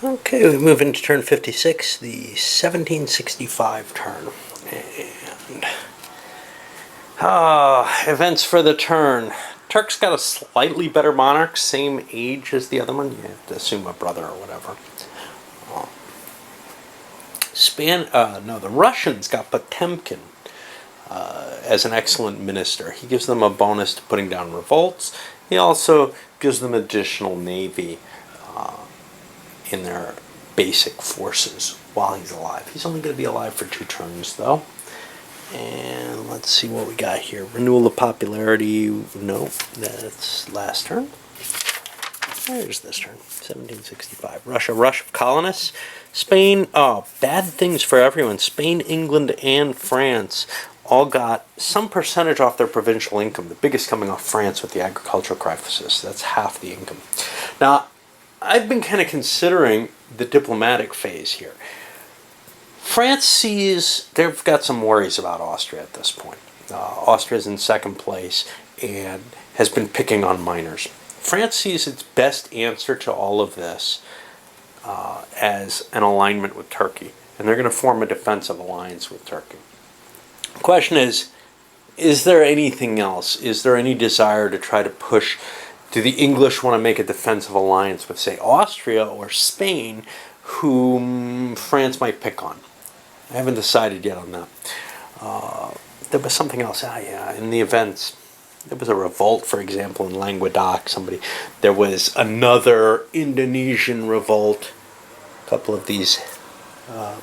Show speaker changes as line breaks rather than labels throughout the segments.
Okay, we move into turn 56, the 1765 turn. And events for the turn. Turk's got a slightly better monarch, same age as the other one. You have to assume a brother or whatever. The Russians got Potemkin as an excellent minister. He gives them a bonus to putting down revolts. He also gives them additional navy in their basic forces while he's alive. He's only going to be alive for 2 turns, though. And let's see what we got here. Renewal of popularity. No, that's last turn. There's this turn. 1765. Russia. Rush of colonists. Spain. Oh, bad things for everyone. Spain, England, and France all got some percentage off their provincial income. The biggest coming off France with the agricultural crisis. That's half the income. Now, I've been kind of considering the diplomatic phase here. France sees they've got some worries about Austria at this point. Austria's in second place and has been picking on minors. France sees its best answer to all of this as an alignment with Turkey, and they're going to form a defensive alliance with Turkey. The question is there anything else? Is there any desire to try to push? Do the English want to make a defensive alliance with, say, Austria or Spain, whom France might pick on? I haven't decided yet on that. There was something else. In the events, there was a revolt, for example, in Languedoc. There was another Indonesian revolt. A couple of these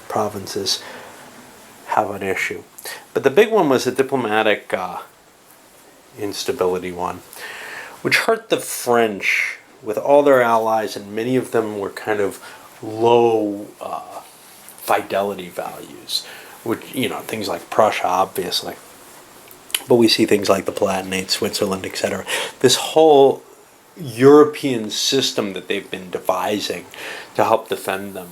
provinces have an issue. But the big one was a diplomatic instability one, which hurt the French with all their allies, and many of them were kind of low fidelity values, which, things like Prussia, obviously. But we see things like the Palatinate, Switzerland, etc. This whole European system that they've been devising to help defend them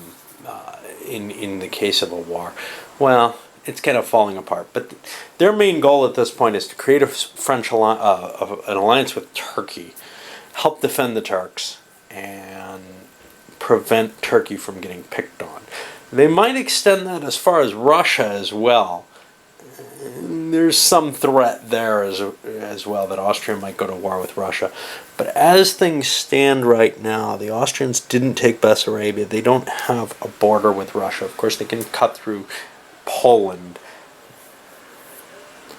in the case of a war, well, it's kind of falling apart. But their main goal at this point is to create an alliance with Turkey, help defend the Turks, and prevent Turkey from getting picked on. They might extend that as far as Russia as well. There's some threat there as well that Austria might go to war with Russia. But as things stand right now, the Austrians didn't take Bessarabia. They don't have a border with Russia. Of course, they can cut through Poland.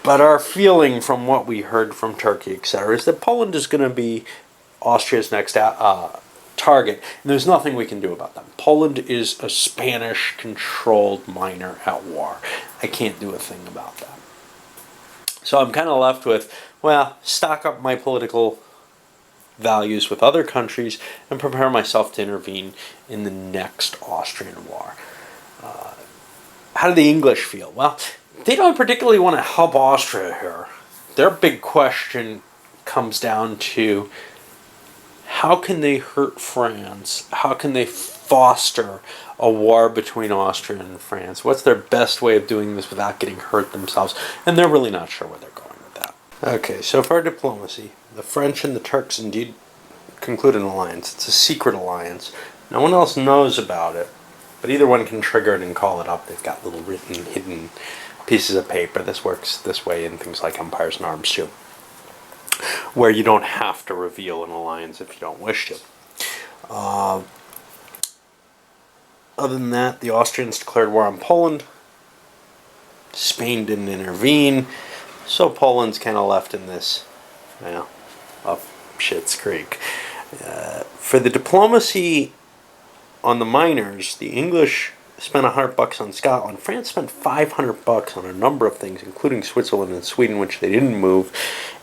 But our feeling from what we heard from Turkey, etc., is that Poland is going to be Austria's next target, and there's nothing we can do about them. Poland is a Spanish-controlled minor at war. I can't do a thing about that. So I'm kind of left with, stock up my political values with other countries and prepare myself to intervene in the next Austrian war. How do the English feel? Well, they don't particularly want to help Austria here. Their big question comes down to, how can they hurt France? How can they foster a war between Austria and France? What's their best way of doing this without getting hurt themselves? And they're really not sure where they're going with that. Okay, so for diplomacy, the French and the Turks indeed conclude an alliance. It's a secret alliance. No one else knows about it, but either one can trigger it and call it up. They've got little written, hidden pieces of paper. This works this way in things like Empires and Arms too, where you don't have to reveal an alliance if you don't wish to. Other than that, the Austrians declared war on Poland. Spain didn't intervene, so Poland's kind of left in this, up shit's creek. For the diplomacy on the minors, the English spent $100 on Scotland. France spent $500 on a number of things, including Switzerland and Sweden, which they didn't move,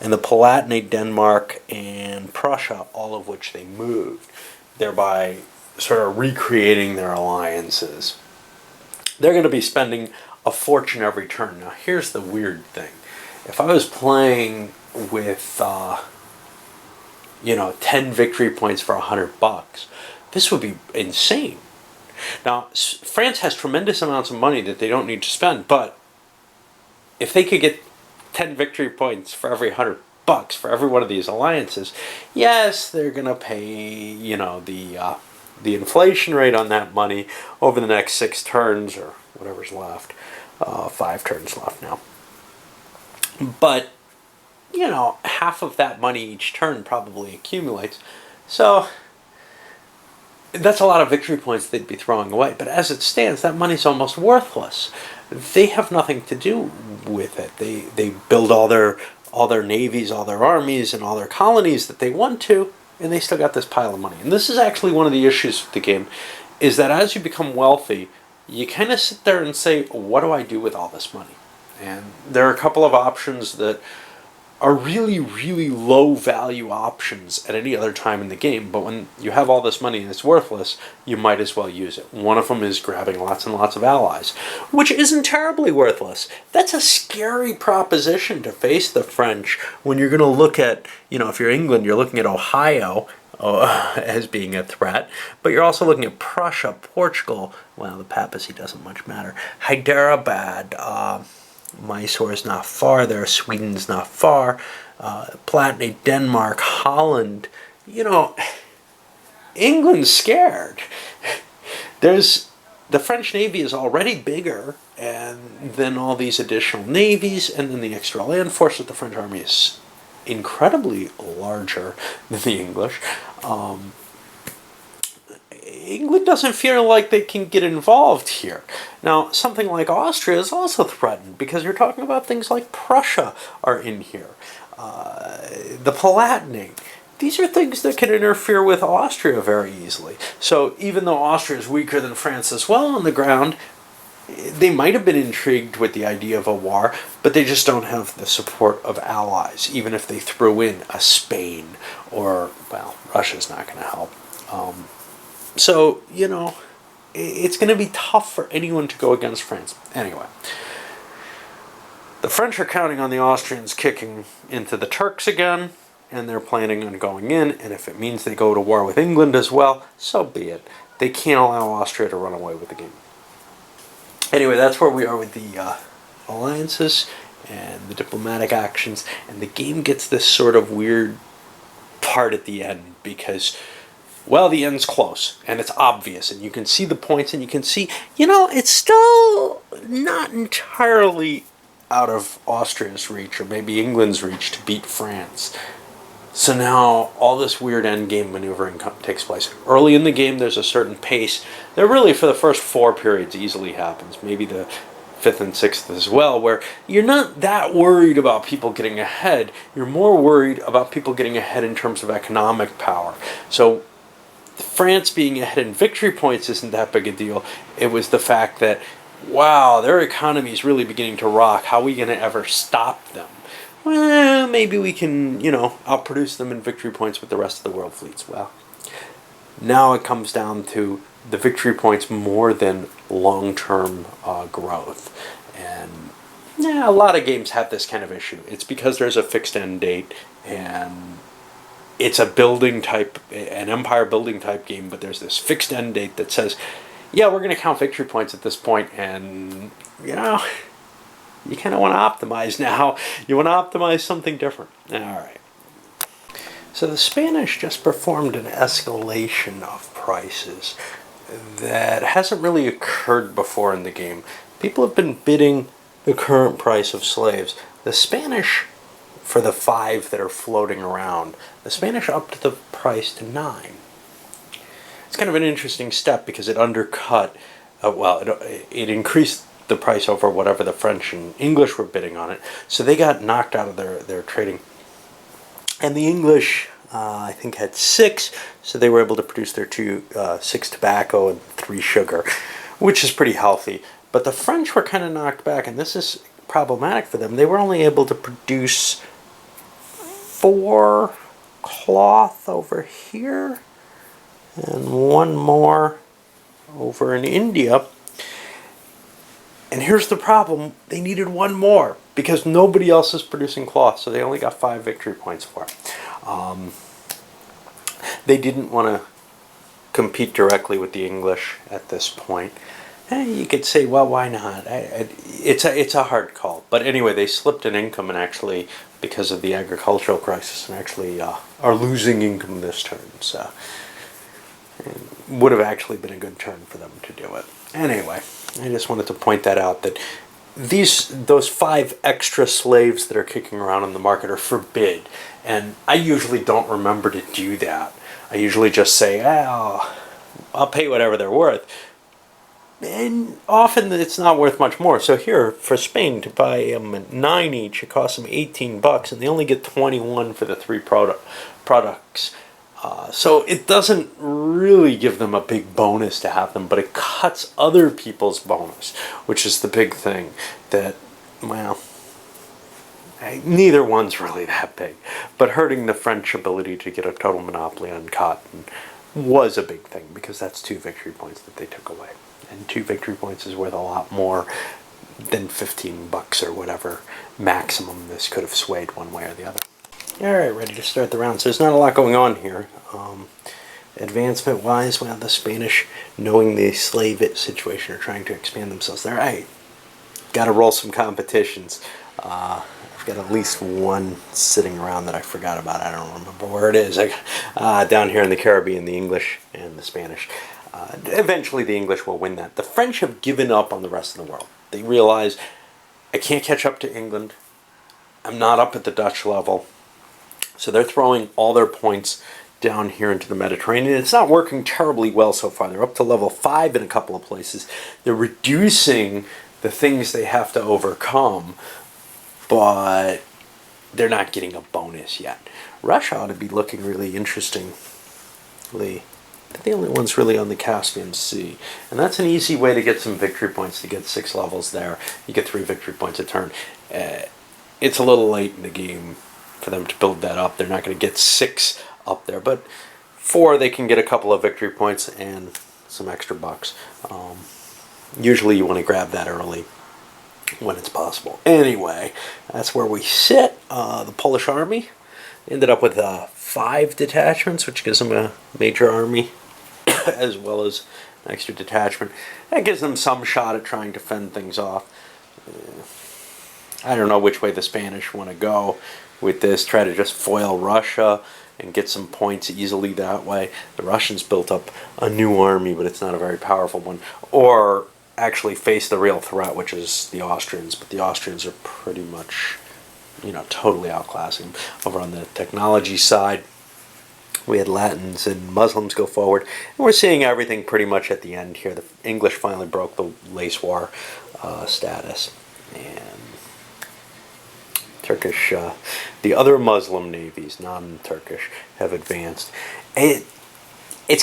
and the Palatinate, Denmark, and Prussia, all of which they moved, thereby sort of recreating their alliances. They're going to be spending a fortune every turn. Now, here's the weird thing. If I was playing with, 10 victory points for $100, this would be insane. Now, France has tremendous amounts of money that they don't need to spend, but if they could get 10 victory points for every $100 for every one of these alliances, yes, they're going to pay, the inflation rate on that money over the next 6 turns, or whatever's left. 5 turns left now. But, half of that money each turn probably accumulates. So that's a lot of victory points they'd be throwing away. But as it stands, that money's almost worthless. They have nothing to do with it. They build all their navies, all their armies, and all their colonies that they want to, and they still got this pile of money. And this is actually one of the issues with the game, is that as you become wealthy, you kind of sit there and say, what do I do with all this money? And there are a couple of options that are really, really low value options at any other time in the game, but when you have all this money and it's worthless, you might as well use it. One of them is grabbing lots and lots of allies, which isn't terribly worthless. That's a scary proposition to face the French when you're going to look at, if you're England, you're looking at Ohio as being a threat, but you're also looking at Prussia, Portugal, well, the papacy doesn't much matter, Hyderabad, Mysore is not far there, Sweden's not far, Palatinate, Denmark, Holland. England's scared. The French Navy is already bigger, and then all these additional navies, and then the extra land force of the French army is incredibly larger than the English. England doesn't feel like they can get involved here. Now, something like Austria is also threatened, because you're talking about things like Prussia are in here. The Palatinate. These are things that can interfere with Austria very easily. So even though Austria is weaker than France as well on the ground, they might have been intrigued with the idea of a war, but they just don't have the support of allies, even if they threw in a Spain, or, well, Russia's not going to help. So, it's going to be tough for anyone to go against France. Anyway, the French are counting on the Austrians kicking into the Turks again, and they're planning on going in, and if it means they go to war with England as well, so be it. They can't allow Austria to run away with the game. Anyway, that's where we are with the alliances and the diplomatic actions, and the game gets this sort of weird part at the end, because, well, the end's close, and it's obvious, and you can see the points, and you can see, it's still not entirely out of Austria's reach, or maybe England's reach, to beat France. So now all this weird endgame maneuvering takes place. Early in the game, there's a certain pace that really for the first 4 periods easily happens, maybe the 5th and 6th as well, where you're not that worried about people getting ahead. You're more worried about people getting ahead in terms of economic power. So France being ahead in victory points isn't that big a deal. It was the fact that, wow, their economy is really beginning to rock. How are we going to ever stop them? Well, maybe we can, outproduce them in victory points with the rest of the world fleets. Well, now it comes down to the victory points more than long-term growth. And a lot of games have this kind of issue. It's because there's a fixed end date, and it's a building type, an empire building type game, but there's this fixed end date that says, yeah, we're going to count victory points at this point, and, you kind of want to optimize now. You want to optimize something different. All right. So the Spanish just performed an escalation of prices that hasn't really occurred before in the game. People have been bidding the current price of slaves. The Spanish, for the 5 that are floating around, the Spanish upped the price to 9. It's kind of an interesting step because it undercut, it increased the price over whatever the French and English were bidding on it. So they got knocked out of their trading. And the English, I think, had 6, so they were able to produce their 6 tobacco and 3 sugar, which is pretty healthy. But the French were kind of knocked back, and this is problematic for them. They were only able to produce 4 cloth over here, and 1 more over in India. And here's the problem, they needed 1 more, because nobody else is producing cloth, so they only got 5 victory points for it. They didn't want to compete directly with the English at this point. You could say, well, why not? It's a hard call. But anyway, they slipped in income, and actually, because of the agricultural crisis, and actually are losing income this turn. So, would have actually been a good turn for them to do it. Anyway, I just wanted to point that out, that those 5 extra slaves that are kicking around in the market are forbid, and I usually don't remember to do that. I usually just say, oh, I'll pay whatever they're worth, and often it's not worth much more. So here, for Spain, to buy them at 9 each, it costs them $18, and they only get 21 for the 3 products. So it doesn't really give them a big bonus to have them, but it cuts other people's bonus, which is the big thing. That, well, neither one's really that big, but hurting the French ability to get a total monopoly on cotton was a big thing, because that's 2 victory points that they took away. And 2 victory points is worth a lot more than $15 or whatever maximum this could have swayed one way or the other. Alright, ready to start the round. So there's not a lot going on here. Advancement-wise, well, the Spanish, knowing the slave situation, are trying to expand themselves. They're right. Got to roll some competitions. I've got at least one sitting around that I forgot about. I don't remember where it is. Down here in the Caribbean, the English and the Spanish. Eventually the English will win that. The French have given up on the rest of the world. They realize, I can't catch up to England. I'm not up at the Dutch level. So they're throwing all their points down here into the Mediterranean. It's not working terribly well so far. They're up to level 5 in a couple of places. They're reducing the things they have to overcome, but they're not getting a bonus yet. Russia ought to be looking really interesting. They're the only ones really on the Caspian Sea. And that's an easy way to get some victory points, to get 6 levels there. You get 3 victory points a turn. It's a little late in the game for them to build that up. They're not going to get 6 up there, but 4 they can get a couple of victory points and some extra bucks. Usually you want to grab that early when it's possible. Anyway, that's where we sit. The Polish army ended up with 5 detachments, which gives them a major army as well as an extra detachment. That gives them some shot at trying to fend things off. I don't know which way the Spanish want to go with this. Try to just foil Russia and get some points easily that way. The Russians built up a new army, but it's not a very powerful one. Or actually face the real threat, which is the Austrians. But the Austrians are pretty much, totally outclassing them. Over on the technology side, we had Latins and Muslims go forward. And we're seeing everything pretty much at the end here. The English finally broke the Lace War status. And Turkish, the other Muslim navies, non-Turkish, have advanced. It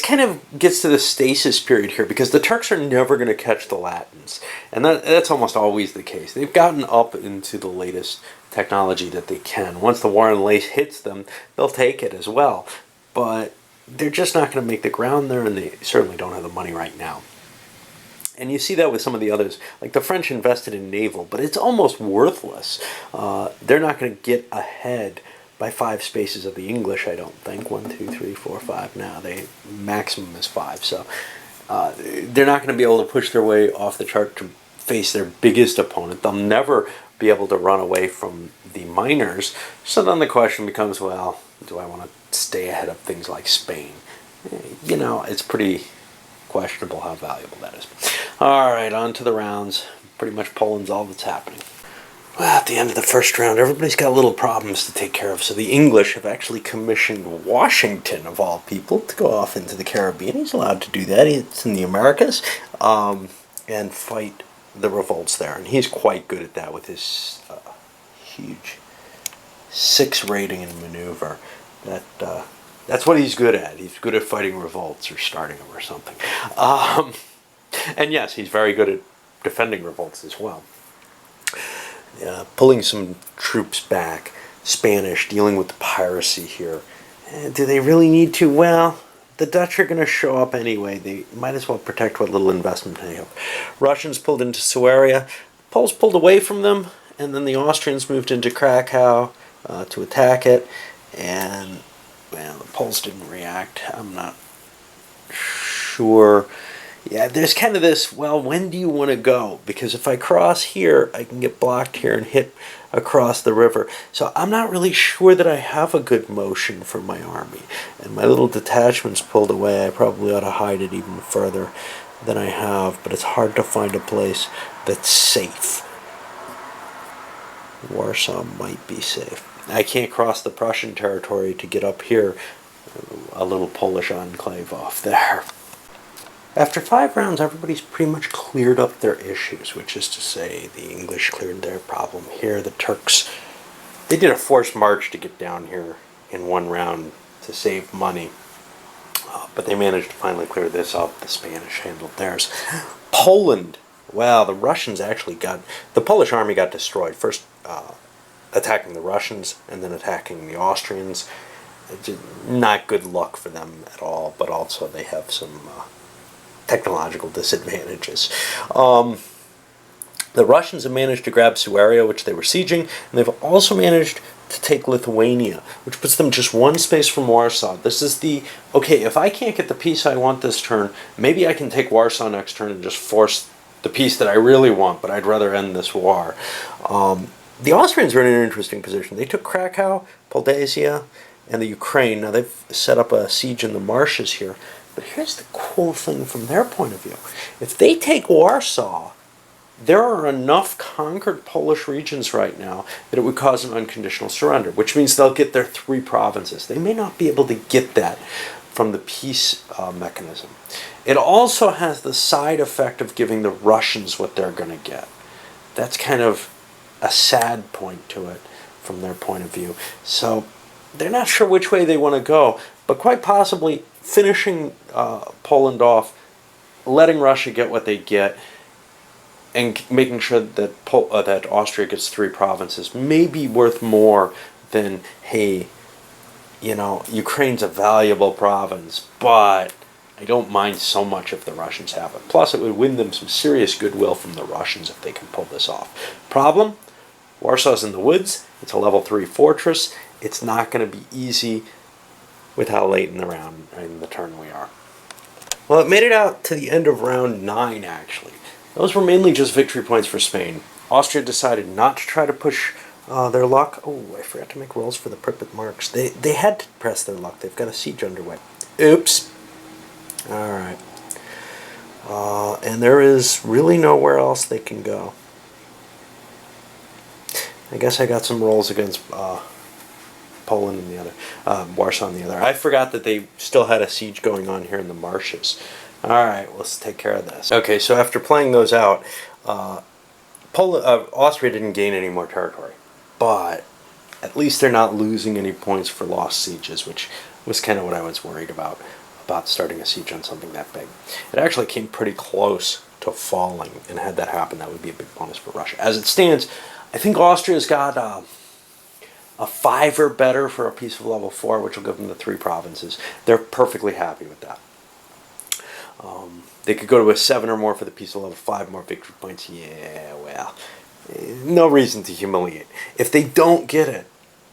kind of gets to the stasis period here, because the Turks are never going to catch the Latins. And that's almost always the case. They've gotten up into the latest technology that they can. Once the War on Lace hits them, they'll take it as well. But they're just not going to make the ground there, and they certainly don't have the money right now. And you see that with some of the others. Like the French invested in naval, but it's almost worthless. They're not going to get ahead by 5 spaces of the English, I don't think. 1, 2, 3, 4, 5 now. They maximum is 5. So they're not going to be able to push their way off the chart to face their biggest opponent. They'll never be able to run away from the miners. So then the question becomes, well, do I want to stay ahead of things like Spain? It's pretty questionable how valuable that is. Alright, on to the rounds. Pretty much Poland's all that's happening. Well, at the end of the first round, everybody's got little problems to take care of. So the English have actually commissioned Washington, of all people, to go off into the Caribbean. He's allowed to do that. It's in the Americas. And fight the revolts there. And he's quite good at that with his huge 6 rating and maneuver. That's what he's good at. He's good at fighting revolts or starting them or something. And yes, he's very good at defending revolts as well. Pulling some troops back. Spanish, dealing with the piracy here. Do they really need to? Well, the Dutch are going to show up anyway. They might as well protect what little investment they have. Russians pulled into Sueria. Poles pulled away from them, and then the Austrians moved into Krakow to attack it. And, well, the Poles didn't react. I'm not sure Yeah, there's kind of this, well, when do you want to go? Because if I cross here, I can get blocked here and hit across the river. So I'm not really sure that I have a good motion for my army. And my little detachment's pulled away. I probably ought to hide it even further than I have, but it's hard to find a place that's safe. Warsaw might be safe. I can't cross the Prussian territory to get up here. A little Polish enclave off there. After 5 rounds, everybody's pretty much cleared up their issues, which is to say the English cleared their problem here. The Turks, they did a forced march to get down here in 1 round to save money. But they managed to finally clear this up. The Spanish handled theirs. Poland, well, the Russians actually the Polish army got destroyed. First attacking the Russians and then attacking the Austrians. Not good luck for them at all, but also they have some technological disadvantages. The Russians have managed to grab Sueria, which they were sieging, and they've also managed to take Lithuania, which puts them just 1 space from Warsaw. This is okay, if I can't get the peace I want this turn, maybe I can take Warsaw next turn and just force the peace that I really want, but I'd rather end this war. The Austrians are in an interesting position. They took Krakow, Polesia, and the Ukraine. Now they've set up a siege in the marshes here. But here's the cool thing from their point of view. If they take Warsaw, there are enough conquered Polish regions right now that it would cause an unconditional surrender, which means they'll get their 3 provinces. They may not be able to get that from the peace mechanism. It also has the side effect of giving the Russians what they're going to get. That's kind of a sad point to it from their point of view. So they're not sure which way they want to go, but quite possibly finishing Poland off, letting Russia get what they get, and making sure that that Austria gets 3 provinces may be worth more than, hey, Ukraine's a valuable province, but I don't mind so much if the Russians have it. Plus, it would win them some serious goodwill from the Russians if they can pull this off. Problem? Warsaw's in the woods. It's a level 3 fortress. It's not going to be easy with how late in the turn we are. Well, it made it out to the end of round 9, actually. Those were mainly just victory points for Spain. Austria decided not to try to push their luck. Oh, I forgot to make rolls for the Pripyat marks. They had to press their luck. They've got a siege underway. Oops. All right. And there is really nowhere else they can go. I guess I got some rolls against Poland and the other, Warsaw and the other. I forgot that they still had a siege going on here in the marshes. All right, let's take care of this. Okay, so after playing those out, Austria didn't gain any more territory, but at least they're not losing any points for lost sieges, which was kind of what I was worried about starting a siege on something that big. It actually came pretty close to falling, and had that happen, that would be a big bonus for Russia. As it stands, I think Austria's got a 5 or better for a piece of level 4, which will give them the 3 provinces. They're perfectly happy with that. They could go to a 7 or more for the piece of level 5, more victory points. Yeah, well, no reason to humiliate. If they don't get it,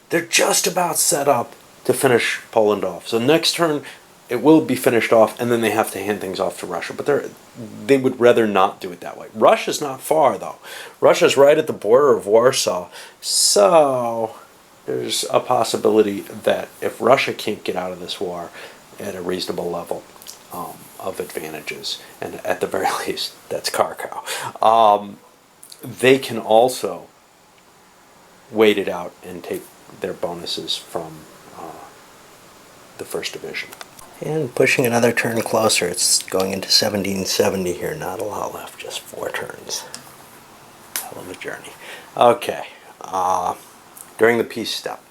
they're just about set up to finish Poland off. So next turn, it will be finished off, and then they have to hand things off to Russia. But they would rather not do it that way. Russia's not far, though. Russia's right at the border of Warsaw. So there's a possibility that if Russia can't get out of this war at a reasonable level of advantages, and at the very least, that's Kharkov, they can also wait it out and take their bonuses from the First Division. And pushing another turn closer, it's going into 1770 here. Not a lot left, just 4 turns. Hell of a journey. Okay. During the peace step,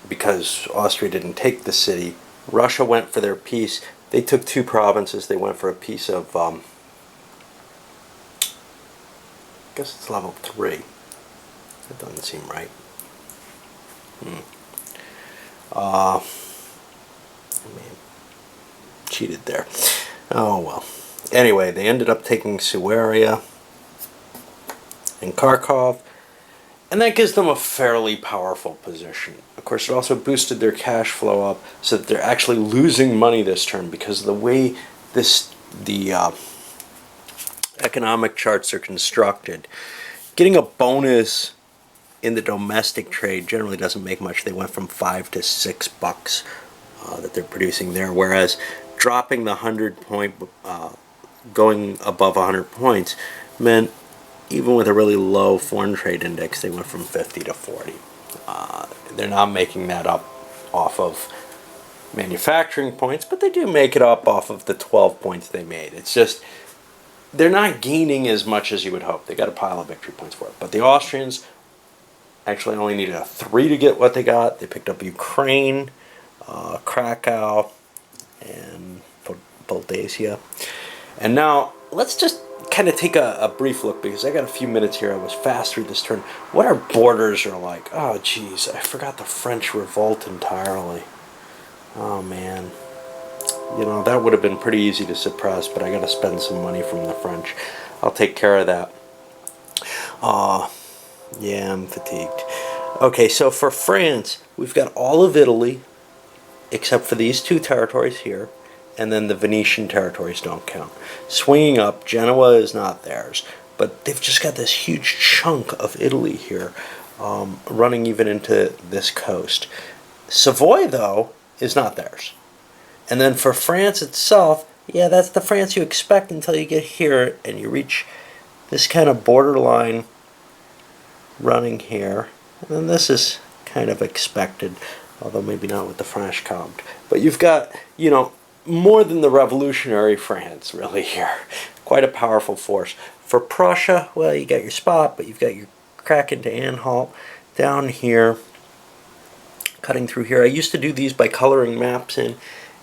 because Austria didn't take the city, Russia went for their peace. They took 2 provinces. They went for a piece of, I guess it's level 3. That doesn't seem right. I mean, cheated there. Oh well. Anyway, they ended up taking Sueria and Kharkov, And that gives them a fairly powerful position. Of course, it also boosted their cash flow up so that they're actually losing money this turn because of the way the economic charts are constructed. Getting a bonus in the domestic trade generally doesn't make much. They went from $5 to $6 that they're producing there, whereas dropping the 100-point, going above 100 points meant even with a really low foreign trade index, they went from 50 to 40. They're not making that up off of manufacturing points, but they do make it up off of the 12 points they made. It's just they're not gaining as much as you would hope. They got a pile of victory points for it. But the Austrians actually only needed a 3 to get what they got. They picked up Ukraine, Krakow, and Poldazia. And now let's just kind of take a brief look, because I got a few minutes here. I was fast through this turn. What our borders are like. Oh, geez, I forgot the French revolt entirely. Oh, man. You know, that would have been pretty easy to suppress, but I got to spend some money from the French. I'll take care of that. Yeah, I'm fatigued. Okay, so for France, we've got all of Italy, except for these 2 territories here, and then the Venetian territories don't count. Swinging up, Genoa is not theirs, but they've just got this huge chunk of Italy here, running even into this coast. Savoy, though, is not theirs. And then for France itself, yeah, that's the France you expect until you get here and you reach this kind of borderline running here. And then this is kind of expected, although maybe not with the French Comte. But you've got, you know, more than the revolutionary France really here. Quite a powerful force. For Prussia, well, you got your spot, but you've got your crack into Anhalt down here, cutting through here. I used to do these by coloring maps in.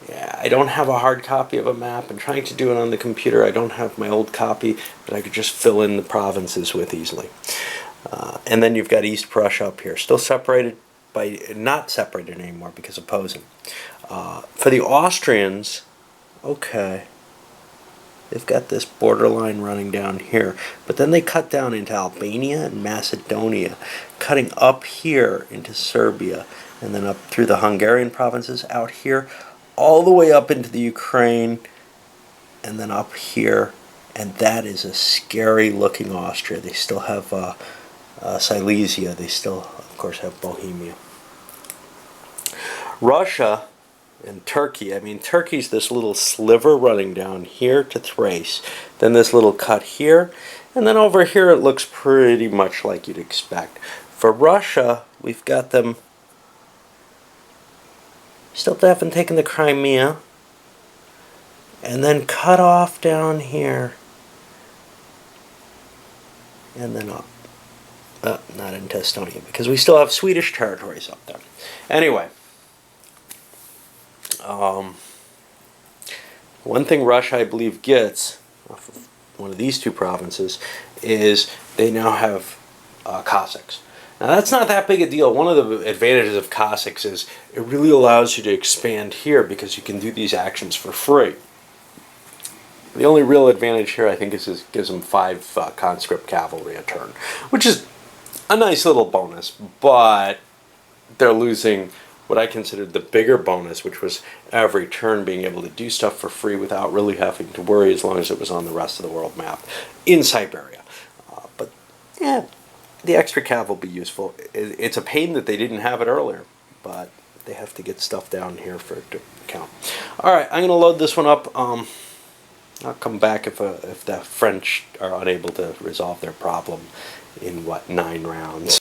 Yeah, I don't have a hard copy of a map, and trying to do it on the computer, I don't have my old copy that I could just fill in the provinces with easily. And then you've got East Prussia up here, still separated by, not separated anymore because of Posen. For the Austrians, okay, they've got this borderline running down here, but then they cut down into Albania and Macedonia, cutting up here into Serbia, and then up through the Hungarian provinces out here, all the way up into the Ukraine, and then up here, and that is a scary looking Austria. They still have Silesia. They still, of course, have Bohemia. Russia and Turkey. I mean, Turkey's this little sliver running down here to Thrace, then this little cut here, and then over here it looks pretty much like you'd expect. For Russia, we've got them still haven't taken the Crimea, and then cut off down here, and then up. Not into Estonia, because we still have Swedish territories up there. Anyway, one thing Russia, I believe, gets off of one of these 2 provinces is they now have Cossacks. Now, that's not that big a deal. One of the advantages of Cossacks is it really allows you to expand here because you can do these actions for free. The only real advantage here, I think, is it gives them 5 conscript cavalry a turn, which is a nice little bonus, but they're losing what I considered the bigger bonus, which was every turn being able to do stuff for free without really having to worry, as long as it was on the rest of the world map in Siberia. But yeah, the extra cav will be useful. It's a pain that they didn't have it earlier, but they have to get stuff down here for it to count. All right, I'm going to load this one up. I'll come back if the French are unable to resolve their problem in, 9 rounds.